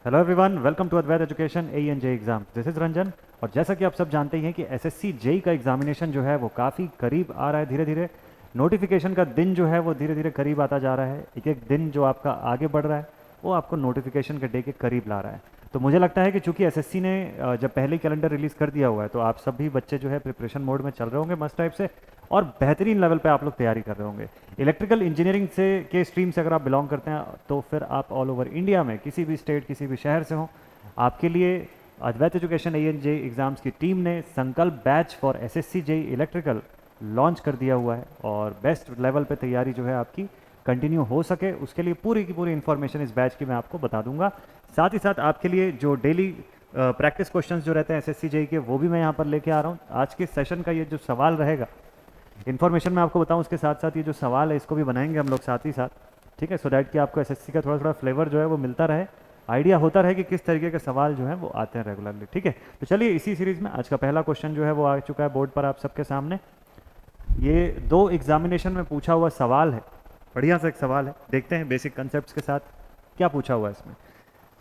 Hello everyone, welcome to Advait education ANJ exam. This is Ranjan. और जैसा कि आप सब जानते ही हैं कि SSC JEE का एग्जामिनेशन जो है वो काफ़ी करीब आ रहा है। धीरे धीरे नोटिफिकेशन का दिन जो है वो धीरे धीरे करीब आता जा रहा है। एक एक दिन जो आपका आगे बढ़ रहा है वो आपको नोटिफिकेशन के डे के करीब ला रहा है। तो मुझे लगता है कि चूंकि SSC ने जब पहले कैलेंडर रिलीज़ कर दिया हुआ है तो आप सभी बच्चे जो है प्रिपरेशन मोड में चल रहे होंगे मस्त टाइप से, और बेहतरीन लेवल पे आप लोग तैयारी कर रहे होंगे। इलेक्ट्रिकल इंजीनियरिंग से के स्ट्रीम से अगर आप बिलोंग करते हैं तो फिर आप ऑल ओवर इंडिया में किसी भी स्टेट किसी भी शहर से हो, आपके लिए अद्वैत एजुकेशन ANJ एग्ज़ाम्स की टीम ने संकल्प batch for SSC JEE electrical launch कर दिया हुआ है। और बेस्ट लेवल पे तैयारी जो है आपकी कंटिन्यू हो सके उसके लिए पूरी की पूरी इन्फॉर्मेशन इस बैच की मैं आपको बता दूंगा। साथ ही साथ आपके लिए जो डेली प्रैक्टिस क्वेश्चंस जो रहते हैं SSC JEE के वो भी मैं यहाँ पर लेके आ रहा हूँ। आज के सेशन का ये जो सवाल रहेगा, इन्फॉर्मेशन मैं आपको बताऊँ, उसके साथ साथ ये जो सवाल है इसको भी बनाएंगे हम लोग साथ ही साथ, ठीक है, सो दैट कि आपको SSC का थोड़ा थोड़ा फ्लेवर जो है वो मिलता रहे, आइडिया होता रहे कि किस तरीके के सवाल जो है वो आते हैं रेगुलरली। ठीक है, तो चलिए इसी सीरीज़ में आज का पहला क्वेश्चन जो है वो आ चुका है बोर्ड पर आप सबके सामने। ये 2 एग्जामिनेशन में पूछा हुआ सवाल है, बढ़िया सा एक सवाल है। देखते हैं बेसिक कंसेप्ट्स के साथ क्या पूछा हुआ है इसमें।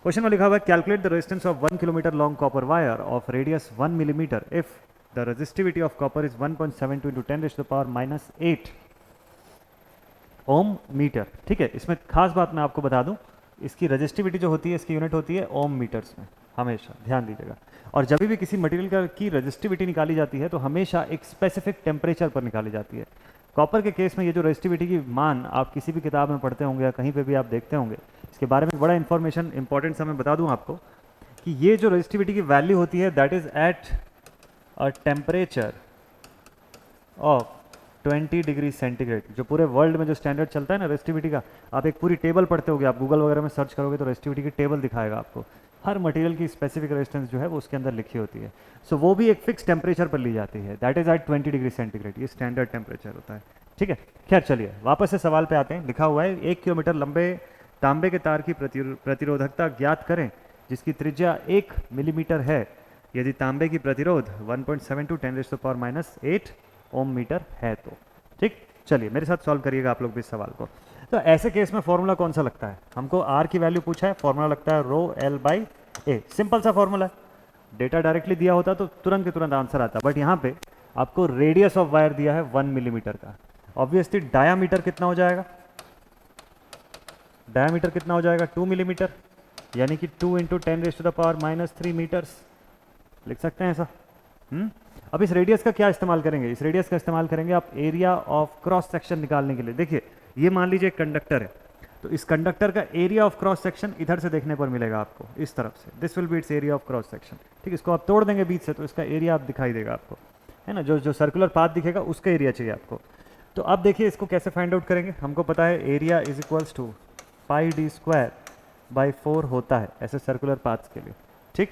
क्वेश्चन में लिखा हुआ है calculate the resistance of 1 kilometre long copper wire of radius 1 millimetre if the resistivity of copper is 1.72 into 10⁻⁻8 ohm metre. ठीक है, इसमें खास बात मैं आपको बता दूं, इसकी रेजिस्टिविटी जो होती है इसकी यूनिट होती है ओम मीटर्स में, हमेशा ध्यान दीजिएगा। और जब भी किसी मटेरियल की रेजिस्टिविटी निकाली जाती है तो हमेशा एक स्पेसिफिक टेम्परेचर पर निकाली जाती है। कॉपर के केस में ये जो रेजिस्टिविटी की मान आप किसी भी किताब में पढ़ते होंगे या कहीं पे भी आप देखते होंगे, इसके बारे में बड़ा इन्फॉर्मेशन इंपॉर्टेंट सा मैं बता दूं आपको कि ये जो रेजिस्टिविटी की वैल्यू होती है that is at a temperature of 20 degree centigrade. जो पूरे वर्ल्ड में जो स्टैंडर्ड चलता है ना रेजिस्टिविटी का, आप एक पूरी टेबल पढ़ते होगे, आप गूगल वगैरह में सर्च करोगे तो रेजिस्टिविटी की टेबल दिखाएगा आपको, हर मटेरियल की स्पेसिफिक रेजिस्टेंस जो है वो उसके अंदर लिखी होती है। सो वो भी एक फिक्स टेम्परेचर पर ली जाती है, that is at 20 degree centigrade, ये स्टैंडर्ड टेम्परेचर होता है। ठीक है, खैर चलिए वापस से सवाल पे आते हैं। लिखा हुआ है 1 किलोमीटर लंबे तांबे के तार की प्रतिरोधकता ज्ञात करें जिसकी त्रिज्या 1 मिलीमीटर है यदि तांबे की प्रतिरोध 1.72 10⁻⁻8 ओम मीटर है तो। ठीक, चलिए मेरे साथ सॉल्व करिएगा आप लोग भी इस सवाल को। तो ऐसे केस में फॉर्मूला कौन सा लगता है, हमको R की वैल्यू पूछा है, फॉर्मूला लगता है ρL/A। सिंपल सा फॉर्मूला है, डेटा डायरेक्टली दिया होता तो तुरंत के तुरंत आंसर आता, बट यहाँ पे आपको रेडियस ऑफ वायर दिया है 1 मिलीमीटर का। ऑब्वियसली डायामीटर कितना हो जाएगा, डायामीटर कितना हो जाएगा 2 मिलीमीटर, यानी कि 2 × 10⁻³ मीटर्स लिख सकते हैं ऐसा। अब इस रेडियस का क्या इस्तेमाल करेंगे, इस रेडियस का इस्तेमाल करेंगे आप एरिया ऑफ क्रॉस सेक्शन निकालने के लिए। देखिए ये मान लीजिए कंडक्टर है, तो इस कंडक्टर का एरिया ऑफ क्रॉस सेक्शन इधर से देखने पर मिलेगा आपको, इस तरफ से, this will be it's area of cross section. ठीक, इसको आप तोड़ देंगे बीच से तो इसका एरिया आप दिखाई देगा आपको, है ना, जो जो सर्कुलर पाथ दिखेगा उसका एरिया चाहिए आपको। तो अब देखिए इसको कैसे फाइंड आउट करेंगे, हमको पता है area is equals to πd²/4 होता है ऐसे सर्कुलर पाथ्स के लिए। ठीक,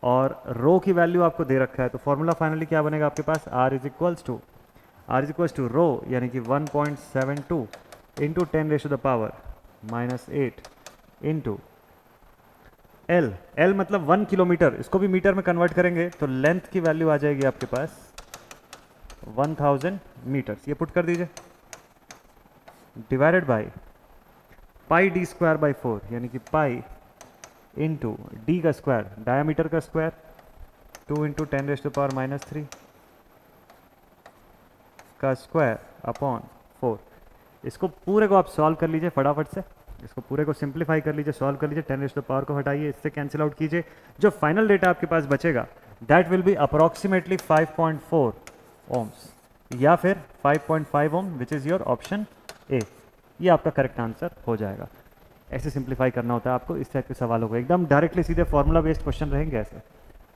और रो की वैल्यू आपको दे रखा है, तो फॉर्मूला फाइनली क्या बनेगा आपके पास, R इज इक्वल्स टू रो यानी कि 1.72 × 10⁻⁻8 इंटू L मतलब 1 किलोमीटर, इसको भी मीटर में कन्वर्ट करेंगे तो लेंथ की वैल्यू आ जाएगी आपके पास 1000 मीटर्स। ये पुट कर दीजिए, डिवाइडेड बाई πd²/4 यानी कि पाई इंटू डी का स्क्वायर, डायामीटर का स्क्वायर 2 × 10⁻³ का स्क्वायर अपॉन 4। इसको पूरे को आप सॉल्व कर लीजिए फटाफट से, इसको पूरे को सिंप्लीफाई कर लीजिए, सॉल्व कर लीजिए, 10⁻³ को हटाइए, इससे कैंसिल आउट कीजिए, जो फाइनल डेटा आपके पास बचेगा that will be approximately 5.4 ohms या फिर 5.5 ohm, which is your option A. ये आपका करेक्ट आंसर हो जाएगा। ऐसे सिंप्लीफाई करना होता है आपको, इस टाइप के सवालों को एकदम डायरेक्टली सीधे फॉर्मूला बेस्ड क्वेश्चन रहेंगे ऐसे।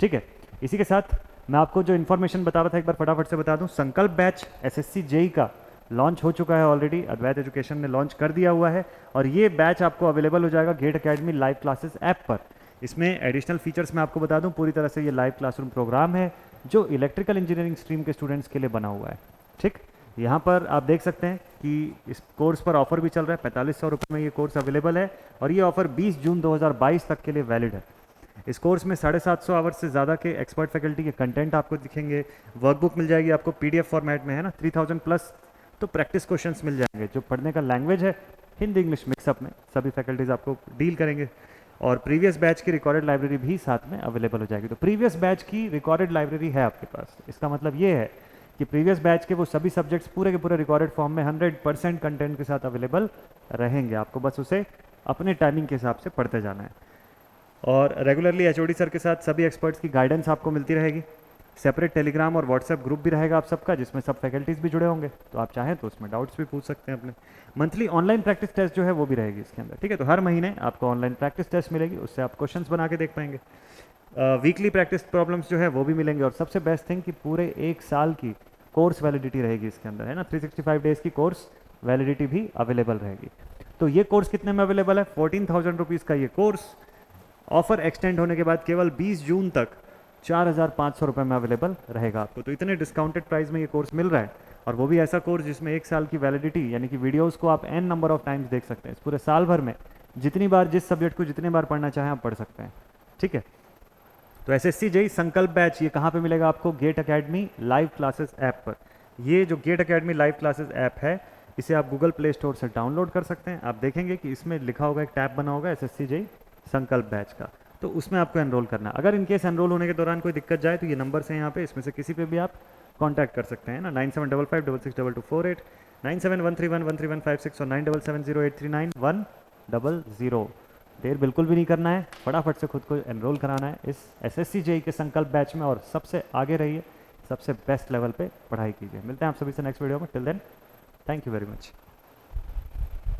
ठीक है, इसी के साथ मैं आपको जो इन्फॉर्मेशन बता रहा था एक बार फटाफट से बता दूं। संकल्प बैच SSC JEE का लॉन्च हो चुका है ऑलरेडी, अद्वैत एजुकेशन ने लॉन्च कर दिया हुआ है, और ये बैच आपको अवेलेबल हो जाएगा GATE academy live classes app पर। इसमें एडिशनल फीचर्स मैं आपको बता दूं, पूरी तरह से ये लाइव क्लासरूम प्रोग्राम है जो इलेक्ट्रिकल इंजीनियरिंग स्ट्रीम के स्टूडेंट्स के लिए बना हुआ है। ठीक, यहाँ पर आप देख सकते हैं कि इस कोर्स पर ऑफर भी चल रहा है, 4500 रुपये में ये कोर्स अवेलेबल है, और ये ऑफर 20 जून 2022 तक के लिए वैलिड है। इस कोर्स में 750 आवर्स से ज़्यादा के एक्सपर्ट फैकल्टी के कंटेंट आपको दिखेंगे, वर्कबुक मिल जाएगी आपको PDF फॉर्मेट में, है ना, 3000 प्लस तो प्रैक्टिस क्वेश्चंस मिल जाएंगे। जो पढ़ने का लैंग्वेज है हिंदी इंग्लिश मिक्सअप में सभी फैकल्टीज आपको डील करेंगे। और प्रीवियस बैच की रिकॉर्डेड लाइब्रेरी भी साथ में अवेलेबल हो जाएगी। तो प्रीवियस बैच की रिकॉर्डेड लाइब्रेरी है आपके पास, इसका मतलब ये है कि प्रीवियस बैच के वो सभी सब्जेक्ट्स पूरे के पूरे रिकॉर्डेड फॉर्म में 100% कंटेंट के साथ अवेलेबल रहेंगे। आपको बस उसे अपने टाइमिंग के हिसाब से पढ़ते जाना है। और रेगुलरली एचओडी सर के साथ सभी एक्सपर्ट्स की गाइडेंस आपको मिलती रहेगी। सेपरेट टेलीग्राम और व्हाट्सएप ग्रुप भी रहेगा आप सबका, जिसमें सब फैकल्टीज़ भी जुड़े होंगे, तो आप चाहें तो उसमें डाउट्स भी पूछ सकते हैं अपने। मंथली ऑनलाइन प्रैक्टिस टेस्ट जो है वो भी रहेगी इसके अंदर, ठीक है। तो हर महीने आपको ऑनलाइन प्रैक्टिस टेस्ट मिलेगी, उससे आप क्वेश्चंस बना के देख पाएंगे। वीकली प्रैक्टिस प्रॉब्लम्स जो है वो भी मिलेंगे। और सबसे बेस्ट थिंग कि पूरे 1 साल की कोर्स वैलिडिटी रहेगी इसके अंदर, है ना। 365 डेज़ की कोर्स वैलिडिटी भी अवेलेबल रहेगी। तो ये कोर्स कितने में अवेलेबल है? 14,000 रुपीज़ का ये कोर्स ऑफर एक्सटेंड होने के बाद केवल 20 जून तक 4,500 रुपये में अवेलेबल रहेगा आपको। तो इतने डिस्काउंटेड प्राइस में ये कोर्स मिल रहा है, और वो भी ऐसा कोर्स जिसमें 1 साल की वैलिडिटी, यानी कि वीडियोस को आप n नंबर ऑफ टाइम्स देख सकते हैं। इस पूरे साल भर में जितनी बार जिस सब्जेक्ट को जितनी बार पढ़ना चाहें आप पढ़ सकते हैं, ठीक है। तो एसएससी जेईई संकल्प बैच ये कहाँ पे मिलेगा आपको? GATE academy live classes app पर। ये जो GATE academy live classes app है, इसे आप गूगल प्ले स्टोर से डाउनलोड कर सकते हैं। आप देखेंगे कि इसमें लिखा होगा, एक टैब बना होगा एसएससी जेईई संकल्प बैच का, तो उसमें आपको एनरोल करना है। अगर इनकेस एनरोल होने के दौरान कोई दिक्कत जाए तो ये नंबर्स हैं यहाँ पे, इसमें से किसी पे भी आप कांटेक्ट कर सकते हैं ना। 9755662248, 9713113156 और 9770839100। देर बिल्कुल भी नहीं करना है, फटाफट से खुद को एनरोल कराना है इस एसएससी जेईई के संकल्प बैच में, और सबसे आगे रहिए, सबसे बेस्ट लेवल पे पढ़ाई कीजिए। मिलते हैं आप सभी से नेक्स्ट वीडियो में। Till then, thank you very much.